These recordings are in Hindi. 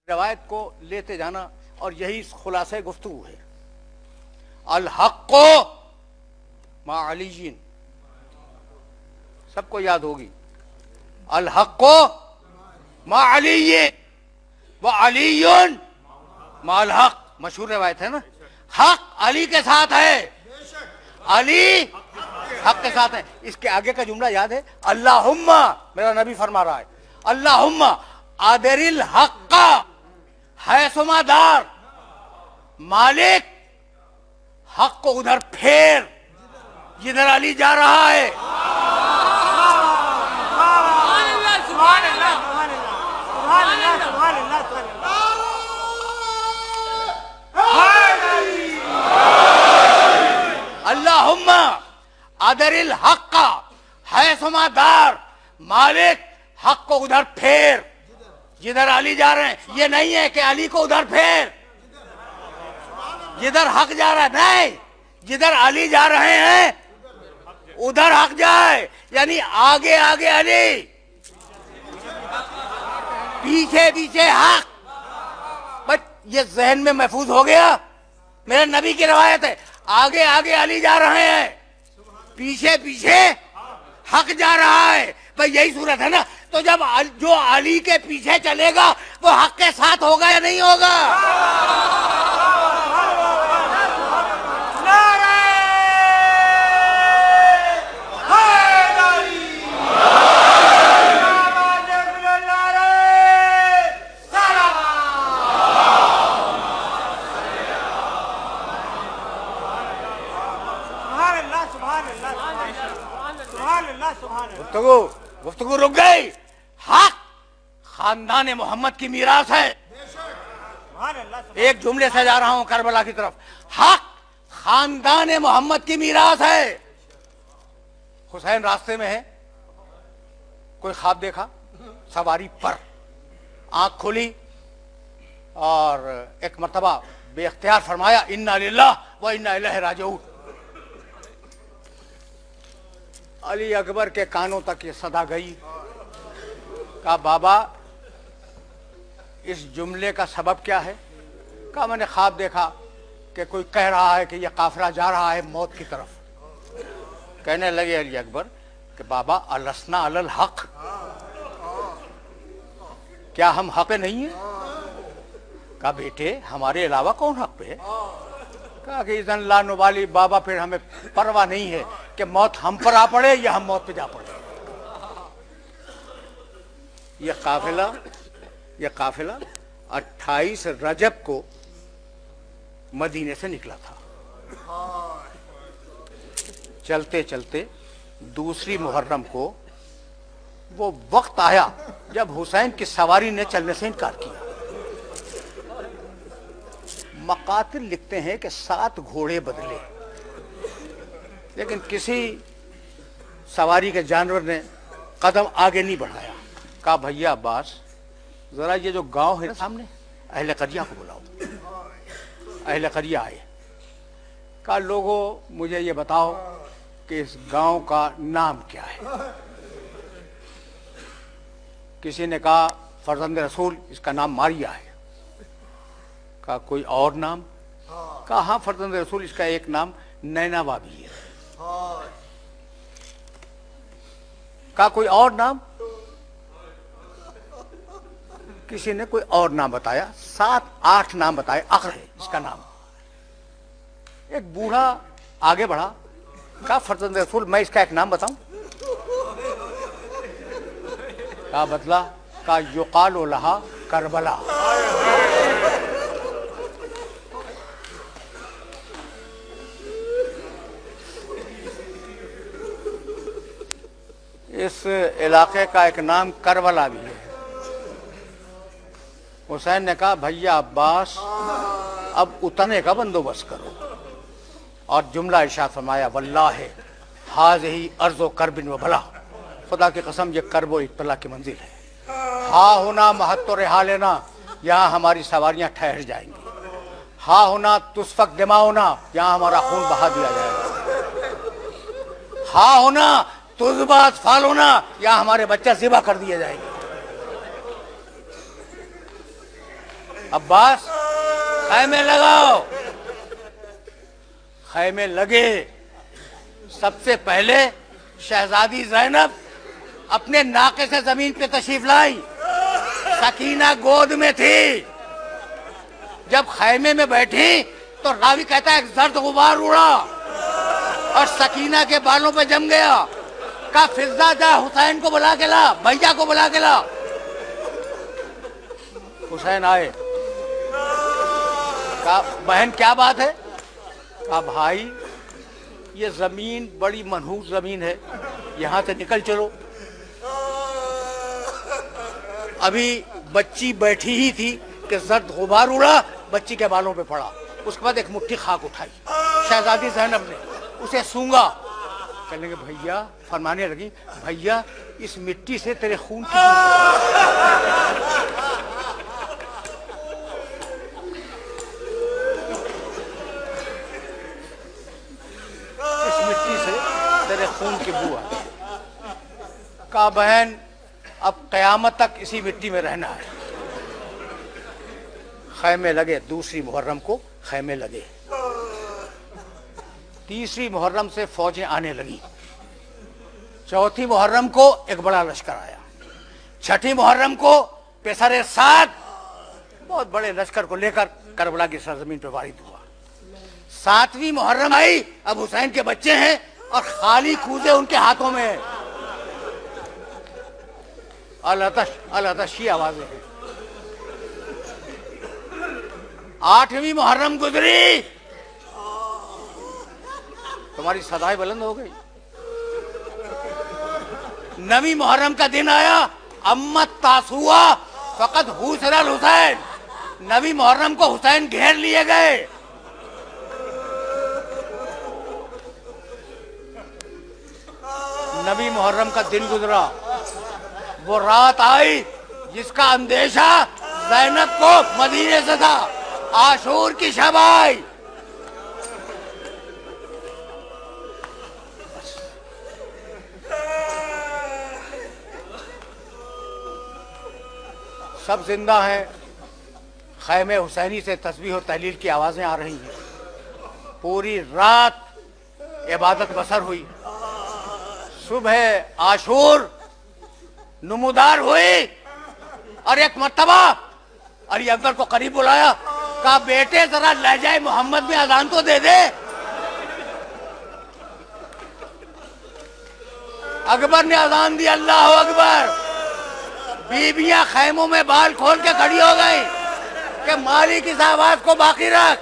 रवायत को लेते जाना और यही खुलासे गुफ्तगू है। अल हक्को मा अलीयिन, सबको याद होगी। अल हक्को मा अलीयिन व अलीयुन मा अल हक, मशहूर रवायत है ना। हक अली के साथ है, अली हक के साथ है। इसके आगे का जुमला याद है, अल्लाहुम्मा, मेरा नबी फरमा रहा है, अल्लाहुम्मा आदरिल हक्का है सुमादार, मालिक हक को उधर फेर जिधर अली जा रहा है। अल्लाहुम्मा आदरिल हक्का है सुमादार, मालिक हक को उधर फेर जिधर अली जा रहे हैं। ये नहीं है कि अली को उधर फेर जिधर हक जा रहा है, नहीं, जिधर अली जा रहे हैं उधर हक जाए, यानी आगे आगे अली, पीछे पीछे हक। बस ये जहन में महफूज हो गया, मेरे नबी की रवायत है, आगे आगे अली जा रहे हैं, पीछे पीछे हक जा रहा है। भाई यही सूरत है ना। तो जब जो अली के पीछे चलेगा वो हक के साथ होगा या नहीं होगा? गुफ्तगू रुक गई। हक खानदान मोहम्मद की मीरास है। एक जुमले से जा रहा हूं करबला की तरफ। हक खानदान मोहम्मद की मीरास है। हुसैन रास्ते में है, कोई ख्वाब देखा, सवारी पर आंख खुली और एक मर्तबा बेख्तियार फरमाया, इन्ना लिल्लाह व इन्ना इलैहि राजिऊन। अली अकबर के कानों तक ये सदा गई। कहा बाबा इस जुमले का सबब क्या है? कहा मैंने ख्वाब देखा कि कोई कह रहा है कि यह काफिला जा रहा है मौत की तरफ। कहने लगे अली अकबर कि बाबा अलसना अलल हक, क्या हम हक पे नहीं है? कहा बेटे हमारे अलावा कौन हक पे है? कहा कि इज़न ला नुबाली, बाबा फिर हमें परवाह नहीं है कि मौत हम पर आ पड़े या हम मौत पे जा पड़े। ये काफिला 28 रजब को मदीने से निकला था। चलते चलते दूसरी मुहर्रम को वो वक्त आया जब हुसैन की सवारी ने चलने से इनकार किया। मकातिल लिखते हैं कि 7 घोड़े बदले, लेकिन किसी सवारी के जानवर ने कदम आगे नहीं बढ़ाया। कहा भैया अब्बास जरा ये जो गांव है ना सामने, अहले करिया को बुलाओ। अहले करिया आए। कहा लोगों मुझे ये बताओ कि इस गांव का नाम क्या है? किसी ने कहा फरजंद रसूल, इसका नाम मारिया है। कहा कोई और नाम? कहा हाँ फरजंद रसूल, इसका एक नाम नैनावा भी है। कहा कोई और नाम? किसी ने कोई और नाम बताया, 7-8 नाम बताए। अक्र है इसका नाम। एक बूढ़ा आगे बढ़ा, कहा फरजंद रसूल मैं इसका एक नाम बताऊं? कहा बतला। कहा युकालु लहा करबला। इस इलाके का एक नाम करबला भी है। हुसैन ने कहा भैया अब्बास अब उतरने का बंदोबस्त करो। और जुमला इरशाद फरमाया, वल्लाहि हाज़िही अर्ज़ो करबिन व भला, खुदा की कसम ये करब व इत्तला की मंजिल है। हा होना महत्तो रिहा लेना, यहाँ हमारी सवारियाँ ठहर जाएंगी। हा होना तुस्फक दिमाओना, यहाँ हमारा खून बहा दिया जाएगा। हा होना तुज़बात फालोना, यहाँ हमारे बच्चे ज़िबा कर दिए जाएंगे। अब्बास खैमे लगाओ। खैमे लगे। सबसे पहले शहजादी ज़ैनब अपने नाके से जमीन पे तशरीफ लाई। सकीना गोद में थी। जब खैमे में बैठी तो रावी कहता है एक जर्द गुबार उड़ा और सकीना के बालों पे जम गया। कहा फिजा जा हुसैन को बुला के ला, भैया को बुला के ला। हुसैन आए। कहा बहन क्या बात है? कहा भाई ये जमीन बड़ी मनहूस जमीन है, यहां से निकल चलो। अभी बच्ची बैठी ही थी कि जर्द गुबार उड़ा, बच्ची के बालों पे पड़ा। उसके बाद एक मुट्ठी खाक उठाई शहजादी ज़ैनब ने, उसे सूंघा। कहने लगे भैया, फरमाने लगी भैया इस मिट्टी से तेरे खून की इस मिट्टी से तेरे खून की बू आती। कहा बहन अब कयामत तक इसी मिट्टी में रहना है। खैमे लगे। दूसरी मुहर्रम को खैमे लगे। तीसरी मुहर्रम से फौजें आने लगी। चौथी मुहर्रम को एक बड़ा लश्कर आया। छठी मुहर्रम को पेशरे साथ बहुत बड़े लश्कर को लेकर करबला की सरजमीन पर वारिद हुआ। सातवीं मुहर्रम आई। अब हुसैन के बच्चे हैं और खाली कूजे उनके हाथों में है। अल-अतश आवाजें हैं। आठवीं मुहर्रम गुजरी। तुम्हारी सदाएं बुलंद हो गई। नवीं मुहर्रम का दिन आया। अम्मत तासुआ फकत हुसरल हुसैन। नवीं मुहर्रम को हुसैन घेर लिए गए। नवीं मुहर्रम का दिन गुजरा। वो रात आई जिसका अंदेशा ज़ैनब को मदीने से था। आशूर की शब आई। सब जिंदा हैं। खैमे हुसैनी से तस्बीह और तहलील की आवाजें आ रही हैं। पूरी रात इबादत बसर हुई। सुबह आशूर नुमुदार हुई और एक मर्तबा अली अकबर को करीब बुलाया। कहा बेटे जरा लहजाए मोहम्मद में अजान तो दे दे। अकबर ने अजान दी। अल्लाह अकबर। बीबियां खैमों में बाल खोल के खड़ी हो गई कि मालिक इस आवाज को बाकी रख।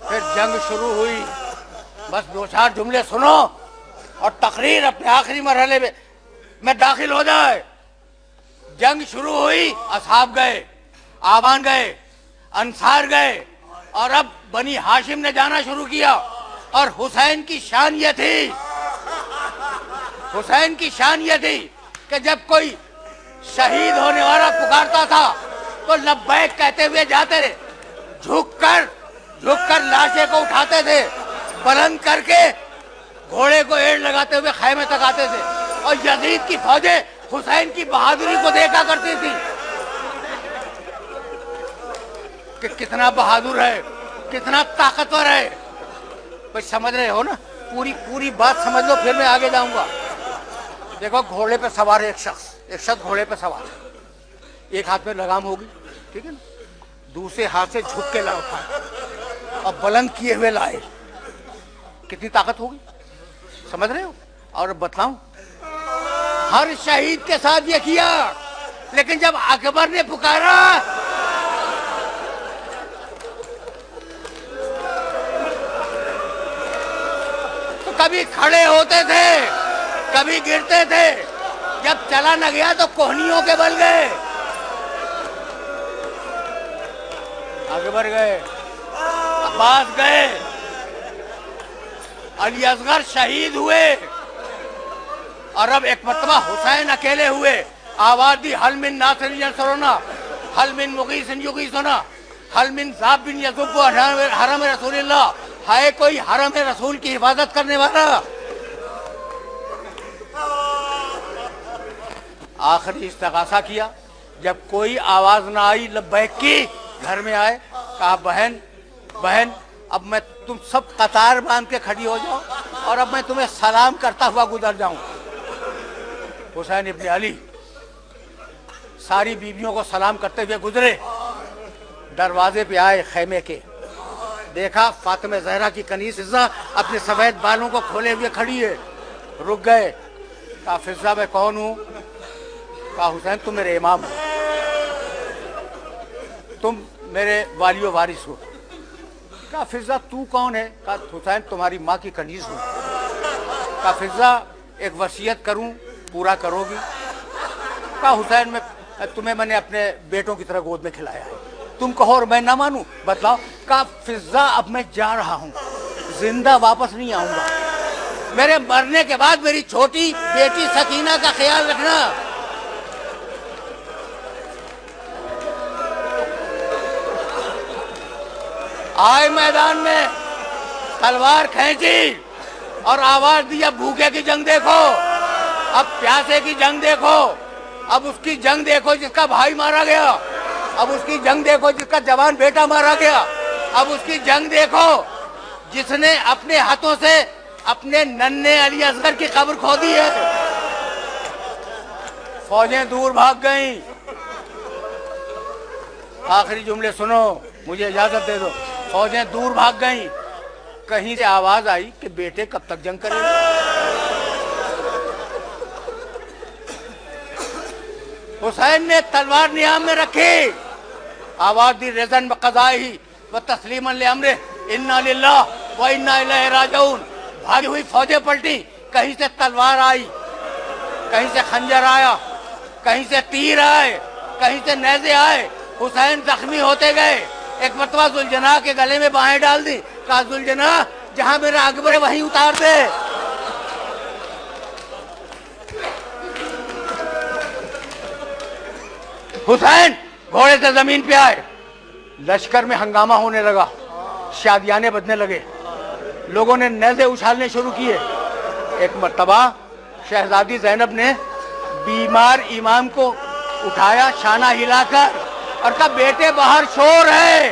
फिर जंग शुरू हुई। बस दो चार जुमले सुनो और तकरीर अपने आखिरी मरहले में दाखिल हो जाए। जंग शुरू हुई। असहाब गए, आवान गए, अंसार गए और अब बनी हाशिम ने जाना शुरू किया। और हुसैन की शान ये थी, हुसैन की शान ये थी कि जब कोई शहीद होने वाला पुकारता था तो लब्बैक कहते हुए जाते थे। झुककर लाशे को उठाते थे। बुलंद करके घोड़े को एड़ लगाते हुए खैमे तक आते थे। और यजीद की फौजें हुसैन की बहादुरी को देखा करती थी कि कितना बहादुर है, कितना ताकतवर है। भाई समझ रहे हो ना? पूरी बात समझ लो, फिर मैं आगे जाऊंगा। देखो घोड़े पे सवार है एक शख्स घोड़े पे सवार है। एक हाथ में लगाम होगी, ठीक है ना, दूसरे हाथ से झुक के ला उठाए और बुलंद किए हुए लाए। कितनी ताकत होगी, समझ रहे हो? और बतलाऊं, हर शहीद के साथ ये किया। लेकिन जब अकबर ने पुकारा तो कभी खड़े होते थे, कभी गिरते थे। जब चला न गया तो कोहनियों के बल गए। अकबर गए, अब्बास गए, अली असगर शहीद हुए। और अब एक मरतबा हुसैन अकेले हुए। आवाज दी, हल मिन नासिरिन यंसुरुना, हल मिन मुगीसिन युगीसुना, हल मिन ज़ाब बिन यज़ुब्बु हरम रसूलिल्लाह। है कोई हरम रसूल की हिफाजत करने वाला? आखिरी इस्तगासा किया, जब कोई आवाज ना आई लब्बैक की, घर में आए, कहा बहन बहन अब मैं तुम सब कतार बांध के खड़ी हो जाओ और अब मैं तुम्हें सलाम करता हुआ गुजर जाऊं। हुसैन इब्ने अली सारी बीवियों को सलाम करते हुए गुजरे, दरवाजे पे आए खेमे के, देखा फातिमा ज़हरा की कनीज़ फिज़ा अपने सफ़ेद बालों को खोले हुए खड़ी है। रुक गए, कहा फिज़ा मैं कौन हूँ? कहा हुसैन तुम मेरे इमाम हो, तुम मेरे वालियो वारिस हो। कहा फिज़ा तू कौन है? कहा हुसैन तुम्हारी माँ की कनीज़ हूँ। कहा फिज़ा एक वसीयत करूँ, पूरा करोगी? कहा हुसैन मैं तुम्हें मैंने अपने बेटों की तरह गोद में खिलाया है, तुम कहो और मैं ना मानूं, बतलाओ। कहा फिज़ा अब मैं जा रहा हूँ, जिंदा वापस नहीं आऊंगा, मेरे मरने के बाद मेरी छोटी बेटी सकीना का ख्याल रखना। आए मैदान में, तलवार खींची और आवाज दिया भूखे की जंग देखो, अब प्यासे की जंग देखो, अब उसकी जंग देखो जिसका भाई मारा गया, अब उसकी जंग देखो जिसका जवान बेटा मारा गया, अब उसकी जंग देखो जिसने अपने हाथों से अपने नन्हे अली असगर की कब्र खोदी है। फौजें दूर भाग गईं। आखिरी जुमले सुनो, मुझे इजाजत दे दो। फौजें दूर भाग गईं। कहीं से आवाज आई कि बेटे कब तक जंग करेंगे? हुसैन ने तलवार नियाम में रखी, आवाज दी रेज़न बक़ज़ाई व तस्लीमन लिअम्रे इन्ना लिल्लाह व इन्ना इलैहि राजिऊन। भागी हुई फौजें पलटी, कहीं से तलवार आई, कहीं से खंजर आया, कहीं से तीर आए, कहीं से नेज़े आए। हुसैन जख्मी होते गए। एक मरतबा जुलजना के गले में बाहें डाल दी, कहा जुलजना जहां मेरा अकबर है वहीं उतार दे। हुसैन घोड़े से जमीन पे आए, लश्कर में हंगामा होने लगा, शादियाने बजने लगे, लोगों ने नेज़े उछालने शुरू किए। एक मर्तबा शहजादी ज़ैनब ने बीमार इमाम को उठाया शाना हिलाकर और कहा बेटे बाहर शोर है,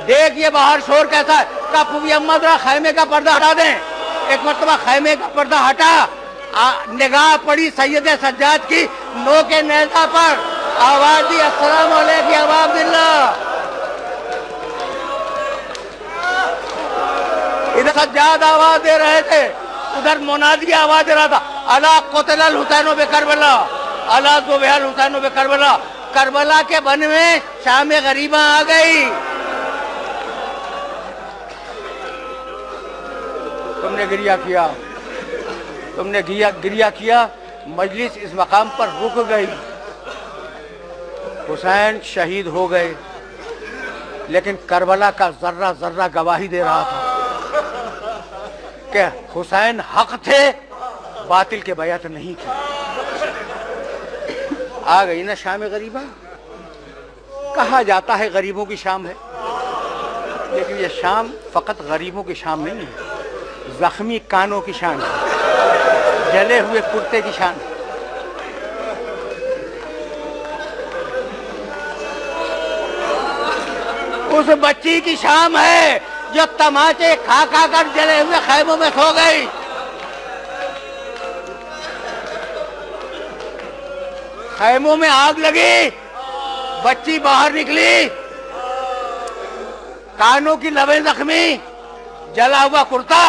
देख ये बाहर शोर कैसा है। कहा फूफी अम्मा जरा खैमे का पर्दा हटा दें। एक मर्तबा खैमे का पर्दा हटा, निगाह पड़ी सैयदे सज्जाद की नो के नेज़ा पर, आवाज दी अस्सलाम वालेकुम अबा अब्दुल्लाह। इधर सज्जाद आवाज दे रहे थे, उधर मुनादी आवाज दे रहा था, अला क़ुतिलल हुसैन बे करबला, अला ज़ुबिहल हुसैन बे करबला। करबला के बन में शाम गरीबा आ गई। तुमने गिरिया किया, तुमने गिरिया किया, मजलिस इस मकाम पर रुक गई। हुसैन शहीद हो गए, लेकिन करबला का जर्रा जर्रा गवाही दे रहा था कि हुसैन हक थे, बातिल के बैत नहीं थे। आ गई ना शाम गरीबा। कहा जाता है गरीबों की शाम है, लेकिन ये शाम फकत गरीबों की शाम नहीं है, जख्मी कानों की शान है, जले हुए कुर्ते की शान है। उस बच्ची की शाम है जो तमाचे खा खा कर जले हुए खैमों में सो गई। खैमों में आग लगी, बच्ची बाहर निकली, कानों की लबें जख्मी, जला हुआ कुर्ता,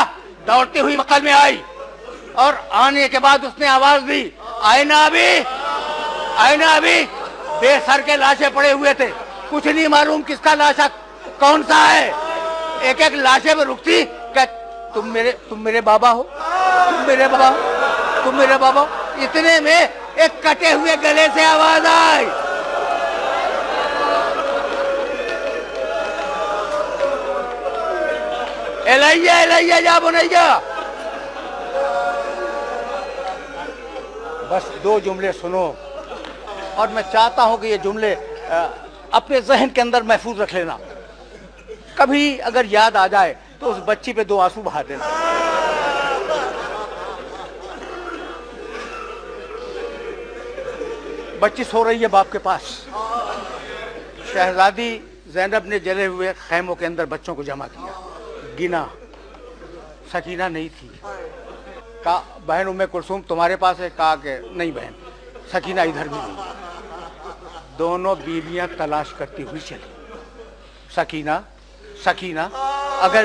दौड़ती हुई मक्कल में आई और आने के बाद उसने आवाज दी, आए ना अभी, आए ना अभी। बेसर के लाशें पड़े हुए थे, कुछ नहीं मालूम किसका लाशा कौन सा है। एक एक लाशे में रुकती, तुम मेरे बाबा हो, तुम मेरे बाबा हो, तुम मेरे बाबा हो। इतने में एक कटे हुए गले से आवाज आई, एलैया एलैया जा बुनैया। बस दो जुमले सुनो और मैं चाहता हूं कि ये जुमले अपने जहन के अंदर महफूज रख लेना। कभी अगर याद आ जाए तो उस बच्ची पे दो आंसू बहा देना। बच्ची सो रही है बाप के पास। शहजादी ज़ैनब ने जले हुए खैमों के अंदर बच्चों को जमा किया, गिना, सकीना नहीं थी। कहा बहन उम्मे कुलसूम तुम्हारे पास है? कहा कि नहीं बहन, सकीना इधर भी नहीं। दोनों बीवियां तलाश करती हुई चली। सकीना, सकीना, अगर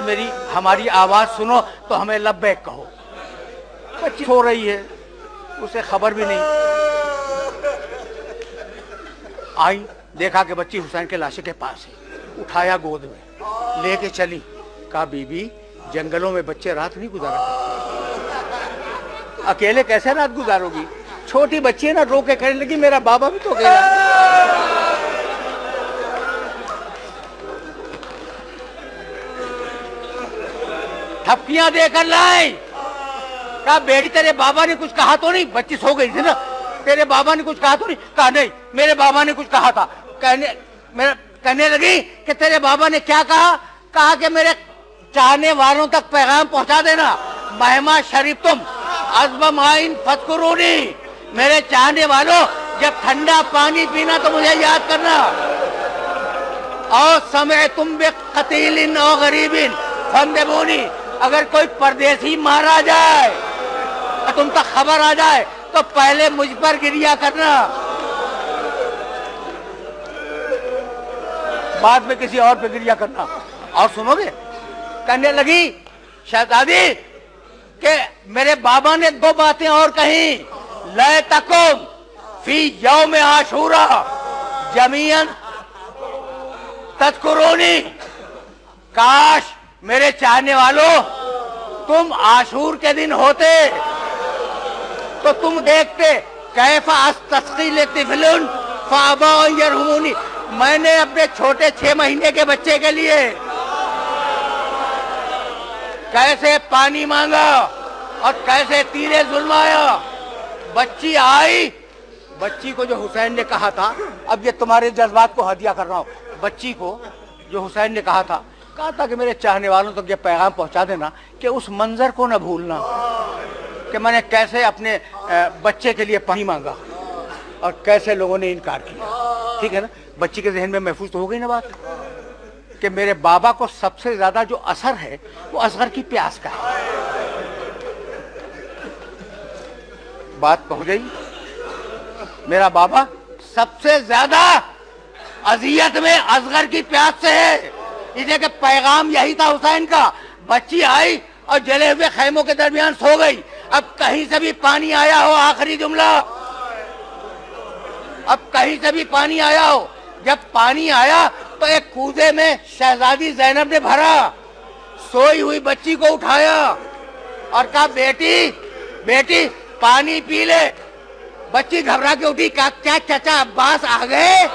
हमारी आवाज सुनो तो हमें लब्बैक कहो। बच्ची सो रही है, उसे खबर भी नहीं। आई, देखा कि बच्ची हुसैन के लाशे के पास है, उठाया गोद में, लेके चली। कहा बीबी जंगलों में बच्चे रात नहीं गुजारा करते, अकेले कैसे रात गुजारोगी? छोटी बच्ची है ना, रो के कहने लगी मेरा बाबा भी तो गया। थपकियां देकर लाई। कहा बेटी तेरे बाबा ने कुछ कहा तो नहीं? बच्ची सो गई थी ना। तेरे बाबा ने कुछ कहा तो नहीं? कहा नहीं, मेरे बाबा ने कुछ कहा था। कहने लगी कि तेरे बाबा ने क्या कहा? कहा कि मेरे चाहने वालों तक पैगाम पहुंचा देना, महमा शरीफ तुम अज़्ब माइन फज़कुरूनी, मेरे चाहने वालों जब ठंडा पानी पीना तो मुझे याद करना। और समय तुम बे कतीलिन और गरीबिन फंदबूनी, अगर कोई परदेसी मारा जाए तो तुम तक खबर आ जाए तो पहले मुझ पर गिरिया करना, बाद में किसी और पे गिरिया करना। और सुनोगे? कहने लगी शहजादी कि मेरे बाबा ने दो बातें और कही। लै तकुम फी यौम आशूरा जमीयन तज़कुरूनी, काश मेरे चाहने वालों तुम आशूर के दिन होते तो तुम देखते कैफा अस्तस्की लितिफलिन फअबा यरहुमुनी, मैंने अपने छोटे 6 महीने के बच्चे के लिए कैसे पानी मांगा और कैसे तीरे जुल्माया। बच्ची आई, बच्ची को जो हुसैन ने कहा था, अब ये तुम्हारे जज्बात को हदिया कर रहा हूं, बच्ची को जो हुसैन ने कहा था कि मेरे चाहने वालों तक ये पैगाम पहुंचा देना कि उस मंजर को न भूलना कि मैंने कैसे अपने बच्चे के लिए पानी मांगा और कैसे लोगों ने इनकार किया। ठीक है ना? बच्ची के जहन में महफूज तो हो गई ना बात कि मेरे बाबा को सबसे ज्यादा जो असर है वो असगर की प्यास का है। बात पहुंच गई। मेरा बाबा सबसे ज्यादा अजियत में असगर की प्यास से है, इसे के पैगाम यही था हुसैन का। बच्ची आई और जले हुए खैमों के दरमियान सो गई। अब कहीं से भी पानी आया हो, आखिरी जुमला, अब कहीं से भी पानी आया हो। जब पानी आया तो एक कूदे में शहजादी ज़ैनब ने भरा, सोई हुई बच्ची को उठाया और कहा बेटी बेटी पानी पी ले। बच्ची घबरा के उठी, कहा क्या चाचा अब्बास आ गए?